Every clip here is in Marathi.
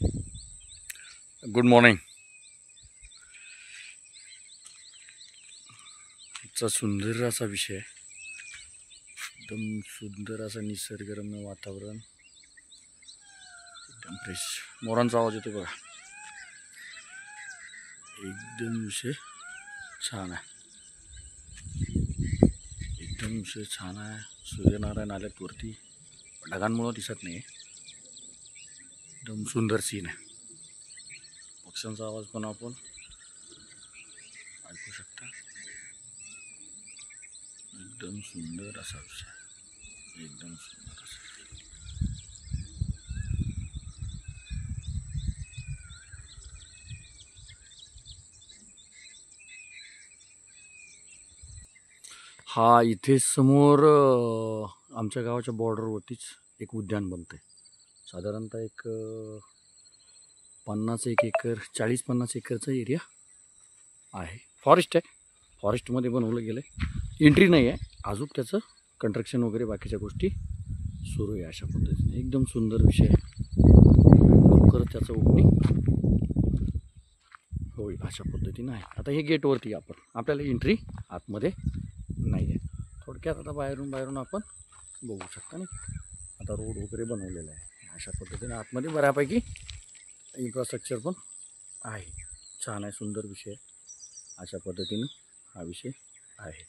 Good morning. चा सुंदर असा विषय आहे. एकदम सुंदर असा निसर्गरम्य वातावरण, एकदम फ्रेश. मोरांचा आवाज येतो बघा. एकदम विषय छान आहे. एकदम विषय छान आहे. सूर्यनारायण आल्यात वरती, ढगांमुळे दिसत नाही. एकदम सुंदर सीन आहे. पक्ष्यांचा आवाज पण आपण ऐकू शकता. एकदम सुंदर असा विषय, एकदम सुंदर असा. हा इथे समोर आमच्या गावाच्या बॉर्डरवरतीच एक उद्यान बनतं आहे. साधारणतः एक 50 एकर 40-50 एकरचा एरिया आहे. फॉरेस्ट आहे. फॉरेस्टमध्ये बनवलं गेलं आहे. एंट्री नाही आहे अजून, त्याचं कंस्ट्रक्शन वगैरे बाकीच्या गोष्टी सुरू आहे. अशा पद्धतीने एकदम सुंदर विषय आहे. लवकरच त्याचं ओपनिंग होईल अशा पद्धतीनं आहे. आता हे गेटवरती आपल्याला एंट्री आतमध्ये नाही आहे. थोडक्यात आता बाहेरून आपण बघू शकता नाही. आता रोड वगैरे बनवलेला आहे. अशा पद्धतीने आतमध्ये बऱ्यापैकी इन्फ्रास्ट्रक्चर पण आहे. छान आहे, सुंदर विषय. अशा पद्धतीनं हा विषय आहे.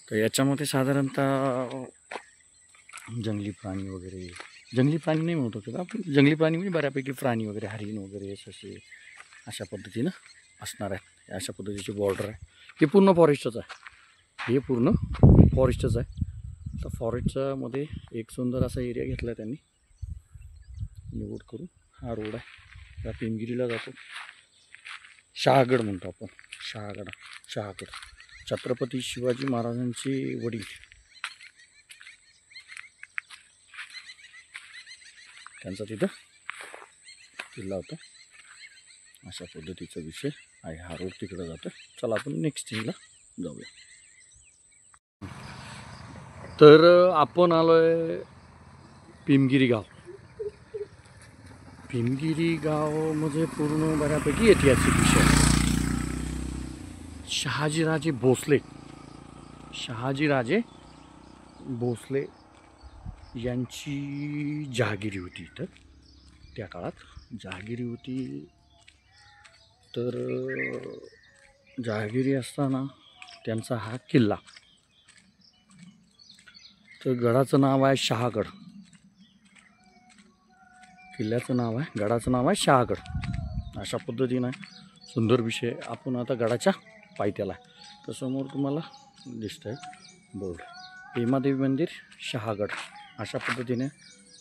तर याच्यामध्ये साधारणतः जंगली प्राणी वगैरे, जंगली प्राणी नाही म्हणतो का आपण, जंगली प्राणी म्हणजे बऱ्यापैकी प्राणी वगैरे, हरिण वगैरे ससे अशा पद्धतीनं असणार आहे. अशा पद्धतीची बॉर्डर आहे. हे पूर्ण फॉरेस्टच आहे. हे पूर्ण फॉरेस्टच आहे. तर फॉरेस्टच्या मध्ये एक सुंदर असा एरिया घेतला आहे त्यांनी निवड करून. हा रोड आहे, या पिंगिरीला जातो. शहागड म्हणतो आपण, शहागड. छत्रपती शिवाजी महाराजांचे वडील त्यांचा तिथं किल्ला होता. अशा पद्धतीचा विषय आहे. हा रोड तिकडे जातो. चला आपण नेक्स्ट थिंगला जाऊया. तर आपण आलोय पिमगिरी गाव. पिमगिरी गाव म्हणजे पूर्ण बऱ्यापैकी ऐतिहासिक विषय आहे. शहाजीराजे भोसले यांची जहागिरी होती इथं. त्या काळात जहागिरी होती. तर जहागिरी असताना त्यांचा हा किल्ला. तर गडाचं नाव आहे शहागड. किल्ल्याचं नाव आहे, गडाचं नाव आहे शहागड. अशा पद्धतीनं सुंदर विषय. आपण आता गडाच्या पायथ्याला आहे. तर समोर तुम्हाला दिसतंय बोर्ड, हेमादेवी मंदिर शहागड. अशा पद्धतीने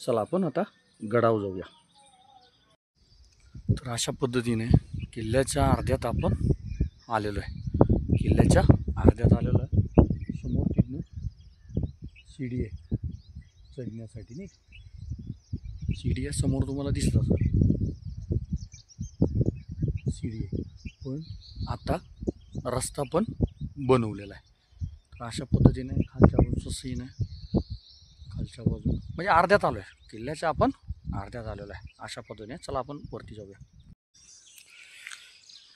चला आपण आता गडावर जाऊया. तर अशा पद्धतीने किल्ल्याच्या अर्ध्यात आपण आलेलो आहे. समोर तिथून शिडी आहे चढण्यासाठी नाही. शिडी आहे समोर तुम्हाला दिसत असेल. शिडी आहे, पण आता रस्ता पण बनवलेला आहे. तर अशा पद्धतीने खालच्या बाजूचं सीन आहे. खालच्या बाजूला म्हणजे अर्ध्यात आलो आहे. किल्ल्याच्या आपण अर्ध्यात आलेलो आहे. अशा पद्धतीने चला आपण वरती जाऊया.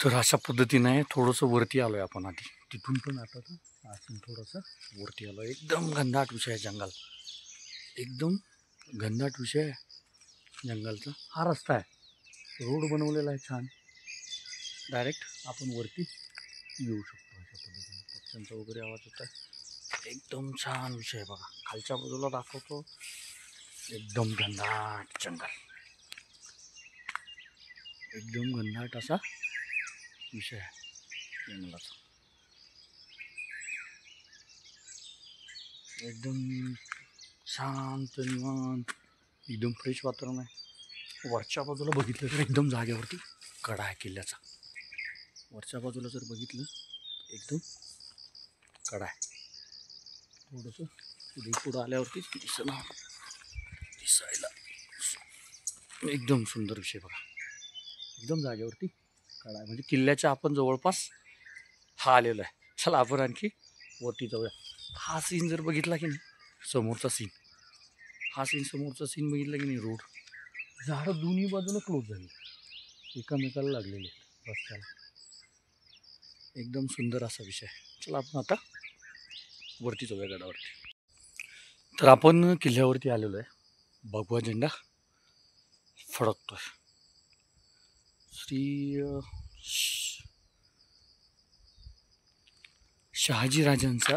तर अशा पद्धतीने थोडंसं वरती आलो आहे आपण आधी. तिथून पण आता तर थोडंसं वरती आलो. एकदम घनदाट विषय आहे जंगल. एकदम घनदाट विषय आहे जंगलचा. हा रस्ता आहे, रोड बनवलेला आहे छान. डायरेक्ट आपण वरती येऊ शकतो. अशा पद्धतीने पक्ष्यांचा वगैरे आवाज होत आहे. एकदम छान विषय आहे बघा. खालच्या बाजूला दाखवतो. एकदम घनदाट जंगल, एकदम घनदाट असा विषय आहे जंगलाचा. एकदम शांत निवांत, एकदम फ्रेश वातावरण आहे. वरच्या बाजूला बघितलं तर एकदम जागेवरती कडा आहे किल्ल्याचा. वरच्या बाजूला जर बघितलं एकदम कडा आहे. थोडंसं पुढं आल्यावरती दिसायला एकदम सुंदर विषय बघा. एकदम जागेवरती कडा आहे, म्हणजे किल्ल्याच्या आपण जवळपास हा आलेलो आहे. चला आपण आणखी वरती जाऊया. हा सीन जर बघितला की नाही, समोरचा सीन बघितला की नाही, रोड झाडं दोन्ही बाजूला क्लोज झाली, एकमेकाला लागलेले आहेत रस्त्याला. एकदम सुंदर असा विषय. चला आपण आता वरती जाऊया गडावरती. तर आपण किल्ल्यावरती आलेलो आहे. भगवा झेंडा फडकतोय. श्री शहाजीराजांचा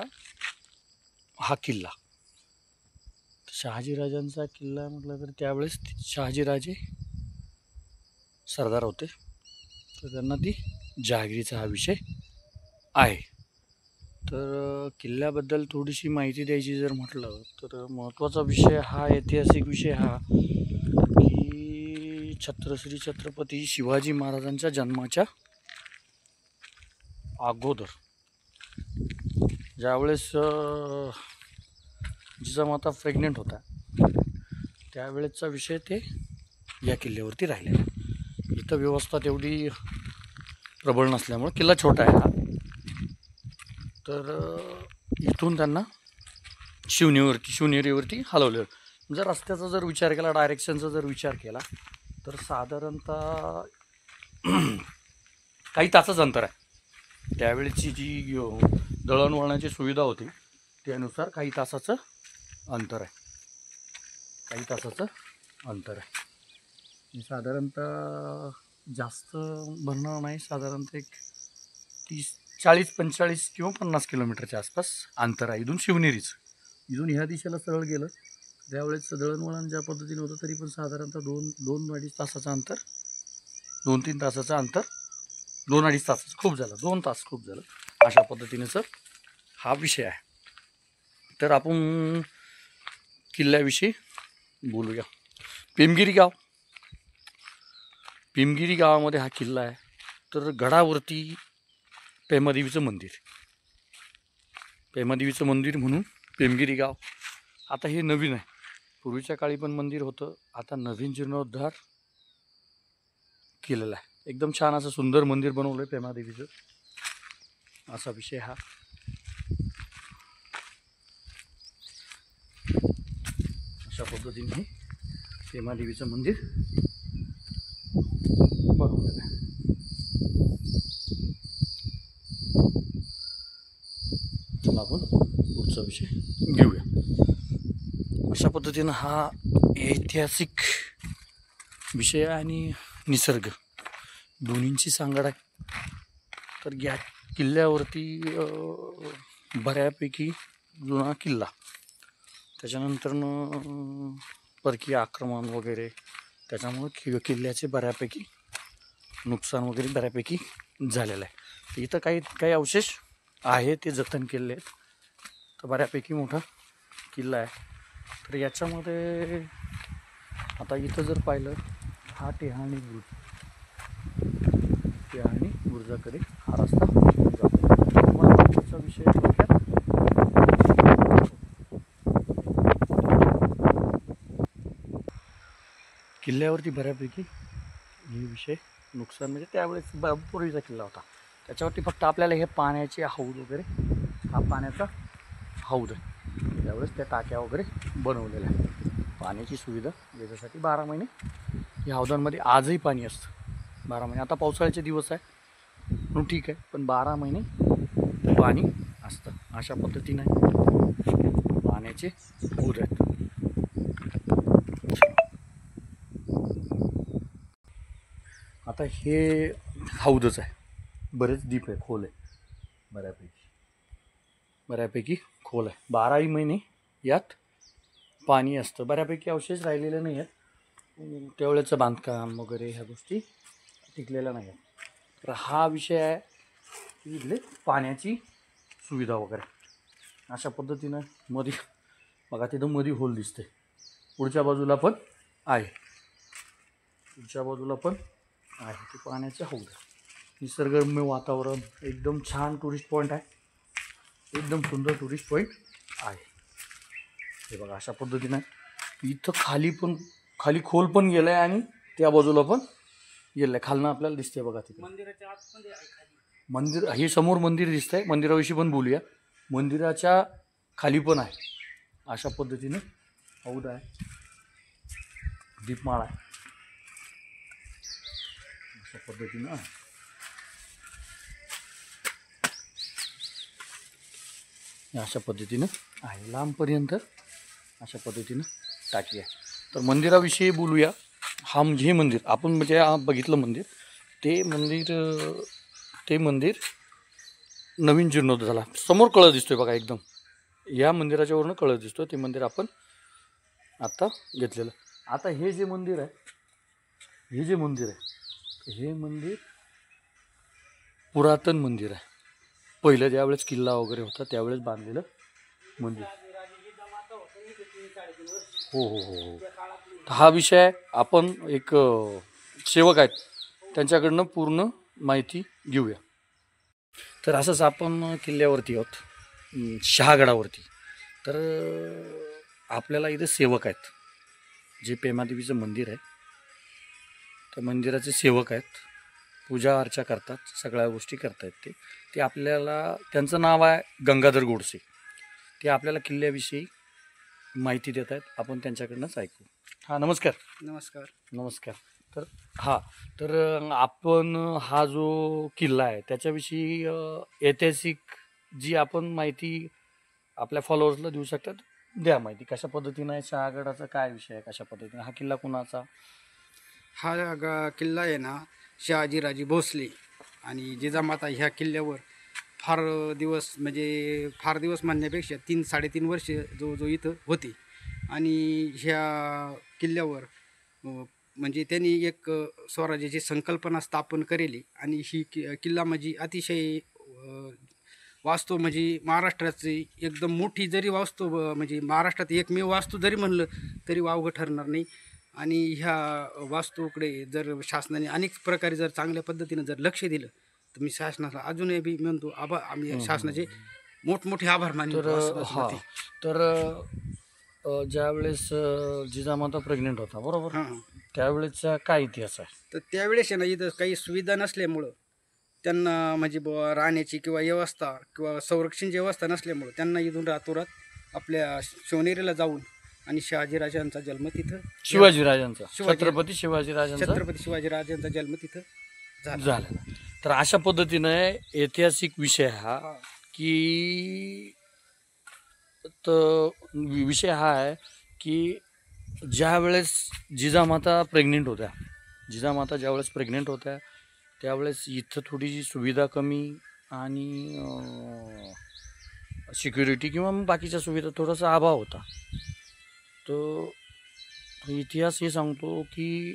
हा किल्ला. शहाजीराजांचा किल्ला म्हटलं तर त्यावेळेस शहाजीराजे सरदार होते, तर त्यांना ती जहागिरीचा हा विषय आहे. तर किल्ल्याबद्दल थोडीशी माहिती द्यायची जर म्हटलं तर महत्त्वाचा विषय हा, ऐतिहासिक विषय हा की श्री छत्रपती शिवाजी महाराजांच्या जन्माच्या अगोदर ज्यावेळेस जिजामाता प्रेग्नेंट होता त्यावेळेसचा विषय ते या किल्ल्यावरती राहिलेला आहे. इथं व्यवस्था तेवढी प्रबळ नसल्यामुळे किल्ला छोटा आहे हा. तर इथून त्यांना शिवनेरीवरती हलवलं. जर रस्त्याचा जर विचार केला, डायरेक्शनचा जर विचार केला तर साधारणतः काही तासाचं अंतर आहे. त्यावेळेची जी दळणवळणाची सुविधा होती त्यानुसार काही तासाचं अंतर आहे. साधारणतः जास्त भरणार नाही, साधारणतः एक 40-45 किंवा 50 किलोमीटरच्या आसपास अंतर आहे इथून शिवनेरीचं. इथून ह्या दिशेला सरळ गेलं त्यावेळेस दळणवळण ज्या पद्धतीने होतं तरी पण साधारणतः 2-2.5 तासाचं अंतर, 2-3 तासाचं अंतर, 2-2.5 तासाचं खूप झालं, 2 तास खूप झालं, अशा पद्धतीनेच हा विषय आहे. तर आपण किल्ल्याविषयी बोलूया. पिमगिरी गावामध्ये हा किल्ला आहे. तर गडावरती पेमादेवीचं मंदिर म्हणून पेमगिरी गाव. आता हे नवीन आहे, पूर्वीच्या काळी पण मंदिर होतं, आता नवीन जीर्णोद्धार केलेला आहे. एकदम छान असं सुंदर मंदिर बनवलं आहे पेमादेवीचं, असा विषय हा. अशा पद्धतीने हे पेमादेवीचं मंदिर बनवलेलं आहे. चला आपण पुढचा विषय घेऊया. अशा पद्धतीनं हा ऐतिहासिक विषय आणि निसर्ग दोन्हींची सांगड आहे. तर या किल्ल्यावरती बऱ्यापैकी जुना किल्ला, त्याच्यानंतरनं परकीय आक्रमण वगैरे, त्याच्यामुळं किल्ल्याचे बऱ्यापैकी नुकसान वगैरे बऱ्यापैकी झालेलं आहे. इथं काही अवशेष आहे ते जतन केलेले आहेत. तर बऱ्यापैकी मोठा किल्ला आहे. तर याच्यामध्ये आता इथं जर पाहिलं, हा टेहाणी बुर्जाकडे हा रस्ता जातो. पुढचा विषय किल्ल्यावरती बऱ्यापैकी हे विषय नुकसान म्हणजे त्यावेळेस पूर्वीचा किल्ला होता, त्याच्यावरती फक्त आपल्याला हे पाण्याचे हौद वगैरे, हा पाण्याचा हौद आहे, त्यावेळेस त्या टाक्या वगैरे बनवलेल्या आहे. पाण्याची सुविधा याच्यासाठी 12 महिने या हौदांमध्ये आजही पाणी असतं. 12 महिने. आता पावसाळ्याचे दिवस आहे म्हणून ठीक आहे, पण 12 महिने पाणी असतं. अशा पद्धतीने पाण्याचे हौद आहेत. आता हे हौदच आहे, बरेच डीप आहे, खोल आहे, बऱ्यापैकी खोल आहे. 12ही महिने यात पाणी असतं. बऱ्यापैकी अवशेष राहिलेले नाही आहेत, त्यावेळेचं बांधकाम वगैरे ह्या गोष्टी टिकलेल्या नाही आहेत. तर हा विषय आहे की इथले पाण्याची सुविधा वगैरे. अशा पद्धतीनं मध्ये बघा, तिथं मध्ये होल दिसते, पुढच्या बाजूला पण आहे, ते पाण्याचे हौद. निसर्गरम्य वातावरण, एकदम छान टुरिस्ट पॉईंट आहे, एकदम सुंदर टुरिस्ट पॉईंट आहे. हे बघा अशा पद्धतीनं इथं खाली खोल पण गेलं आहे आणि त्या बाजूला पण गेलं आहे. खालनं आपल्याला दिसते बघा, तिथे मंदिराच्या आतमध्ये मंदिर, हे समोर मंदिर दिसतंय, मंदिराविषयी पण बोलूया. मंदिराच्या खाली पण आहे. अशा पद्धतीने हौद आहे, दीपमाळ आहे. अशा पद्धतीनं आहे. अशा पद्धतीनं आहे लांबपर्यंत अशा पद्धतीनं टाकी आहे. तर मंदिराविषयी बोलूया. हे मंदिर आपण म्हणजे बघितलं मंदिर, ते मंदिर नवीन जीर्णोद्धार झाला. समोर कळस दिसतोय बघा, एकदम या मंदिराच्या वरनं कळस दिसतोय. ते मंदिर आपण आता घेतलेलं. आता हे जे मंदिर आहे, हे मंदिर पुरातन मंदिर आहे. पहिलं ज्यावेळेस किल्ला वगैरे होता त्यावेळेस बांधलेलं मंदिर. हो. हा विषय आपण एक सेवक आहेत त्यांच्याकडनं पूर्ण माहिती घेऊया. तर असंच आपण किल्ल्यावरती आहोत, शहागडावरती. तर आपल्याला इथे सेवक आहेत, जे पेमादेवीचं मंदिर आहे त्या मंदिराचे सेवक आहेत. पूजा अर्चा करतात, सगळ्या गोष्टी करतायत. ते आपल्याला, त्यांचं नाव आहे गंगाधर गोडसे. ते आपल्याला किल्ल्याविषयी माहिती देत आहेत. आपण त्यांच्याकडनंच ऐकू. हां, नमस्कार. नमस्कार. तर आपण हा जो किल्ला आहे त्याच्याविषयी ऐतिहासिक जी आपण माहिती आपल्या फॉलोअर्सला देऊ शकतात, द्या माहिती. कशा पद्धतीनं आहे शहागडाचा, काय विषय आहे, कशा पद्धतीनं हा किल्ला कुणाचा? हा किल्ला आहे ना, शहाजीराजे भोसले आणि जिजामाता ह्या किल्ल्यावर फार दिवस म्हणण्यापेक्षा 3-3.5 वर्ष जो इथं होते. आणि ह्या किल्ल्यावर म्हणजे त्यांनी एक स्वराज्याची संकल्पना स्थापन केली. आणि ही किल्ला म्हणजे अतिशय वास्तू म्हणजे महाराष्ट्राची एकदम मोठी, जरी वास्तू म्हणजे महाराष्ट्रात एकमेव वास्तू जरी म्हणलं तरी वावगं ठरणार नाही. आणि ह्या वास्तूकडे जर शासनाने अनेक प्रकारे जर चांगल्या पद्धतीनं जर लक्ष दिलं तर मी शासनाला अजूनही बी म्हणतो आम्ही शासनाचे मोठमोठे आभार मानतो. तर ज्यावेळेस जिजामाता प्रेग्नेंट होता, बरोबर, त्यावेळेसचा काय इतिहास आहे? तर त्यावेळेस आहे ना, इथं काही सुविधा नसल्यामुळं त्यांना म्हणजे राहण्याची किंवा व्यवस्था किंवा संरक्षणची व्यवस्था नसल्यामुळं त्यांना इथून रातोरात आपल्या शिवनेरीला जाऊन आणि शहाजीराजांचा जन्म तिथं, छत्रपती शिवाजीराजांचा जन्म तिथं झाला. तर अशा पद्धतीनं ऐतिहासिक विषय हा की विषय हा आहे की ज्यावेळेस जिजामाता ज्यावेळेस प्रेग्नेंट होत्या त्यावेळेस इथं थोडीशी सुविधा कमी आणि सिक्युरिटी किंवा बाकीच्या सुविधा थोडासा अभाव होता. तो इतिहास हे सांगतो की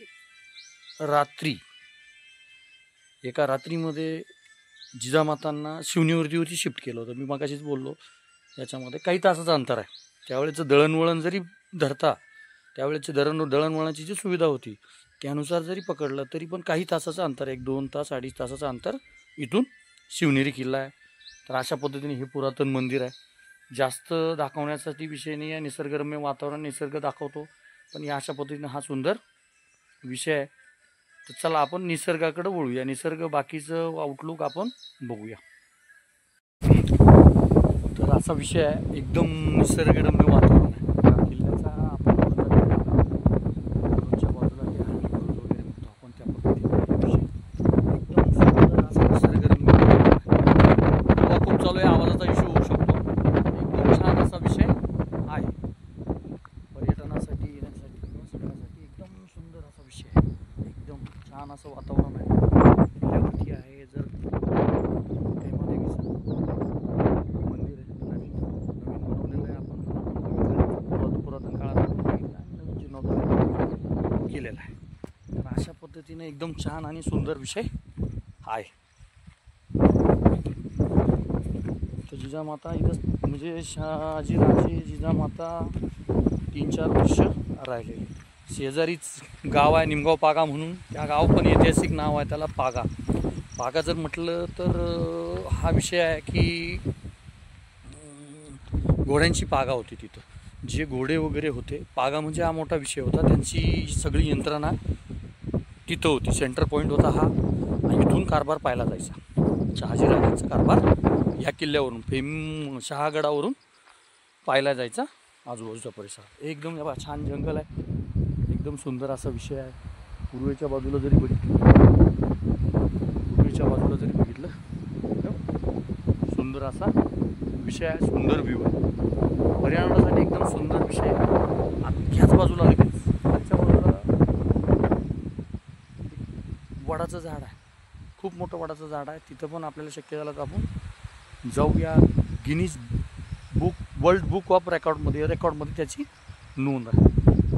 एका रात्रीमध्ये जिजामातांना शिवनेरीवरती शिफ्ट केलं होतं. मी मगाशीच बोललो, त्याच्यामध्ये काही तासाचं अंतर आहे. त्यावेळेचं दळणवळण जरी धरता, त्यावेळेची दळणवळणाची जी सुविधा होती त्यानुसार जरी पकडलं तरी पण काही तासाचं अंतर, 1-2 तास 2.5 तासाचं अंतर इथून शिवनेरी किल्ला आहे. तर अशा पद्धतीने हे पुरातन मंदिर आहे. जास्त दाखवण्यासाठी विषय नाही आहे, निसर्गरम्य वातावरण, निसर्ग दाखवतो, पण या अशा पद्धतीने हा सुंदर विषय आहे. तर चला आपण निसर्गाकडे वळूया. निसर्ग बाकीचं आउटलुक आपण बघूया. तर असा विषय आहे, एकदम निसर्गरम्य वातावरण आहे किल्ल्याचा. आपण बाजूला वगैरे म्हणतो आपण, त्या पद्धतीने एकदम सुंदर असा निसर्गरम्य हवा खूप चालू आहे, आवाजाचा इश्यू होऊ शकतो. एकदम छान असा विषय आहे, पर्यटनासाठी येण्यासाठी किंवा सगळ्यासाठी एकदम सुंदर असा विषय आहे. एकदम छान असं वातावरण आहे किल्ल्यावरती आहे. जर हेमादेवीचं मंदिर आहे, नवीन बनवलेलं आहे. आपण पुरातन काळात नवीन जीर्णोद्धार केलेला आहे. तर अशा पद्धतीने एकदम छान आणि सुंदर विषय आहे. तर जिजामाता इथं म्हणजे शहाजीराजे जिजामाता 3-4 वर्ष राहिलेले. शेजारीच गाव आहे निमगाव पागा म्हणून, त्या गाव पण ऐतिहासिक नाव आहे त्याला, पागा जर म्हटलं तर हा विषय आहे की घोड्यांची पागा होती तिथं. जे घोडे वगैरे होते, पागा म्हणजे हा मोठा विषय होता. त्यांची सगळी यंत्रणा तिथं होती, सेंटर पॉईंट होता हा. आणि इथून कारभार पाहिला जायचा, शहाजीराजांचा कारभार या किल्ल्यावरून शहागडावरून पाहिला जायचा आजूबाजूच्या परिसरात. एकदम छान जंगल आहे, एकदम सुंदर असा विषय आहे. पूर्वेच्या बाजूला जरी बघितलं तर सुंदर असा विषय आहे, सुंदर व्ह्यू आहे पर्यावरणासाठी एकदम सुंदर विषय आहे. ह्याच बाजूला लगेच त्याच्या बाजूला वडाचं झाड आहे, खूप मोठं वडाचं झाड आहे. तिथं पण आपल्याला शक्य झालं तर आपण जाऊया. गिनीज वर्ल्ड बुक ऑफ रेकॉर्डमध्ये त्याची नोंद आहे.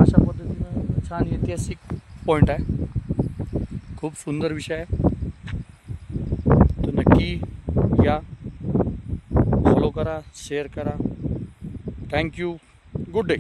अशा पद्धतीनं छान ऐतिहासिक पॉईंट आहे, खूप सुंदर विषय आहे. तर नक्की या, फॉलो करा, शेअर करा. थँक्यू. Good day.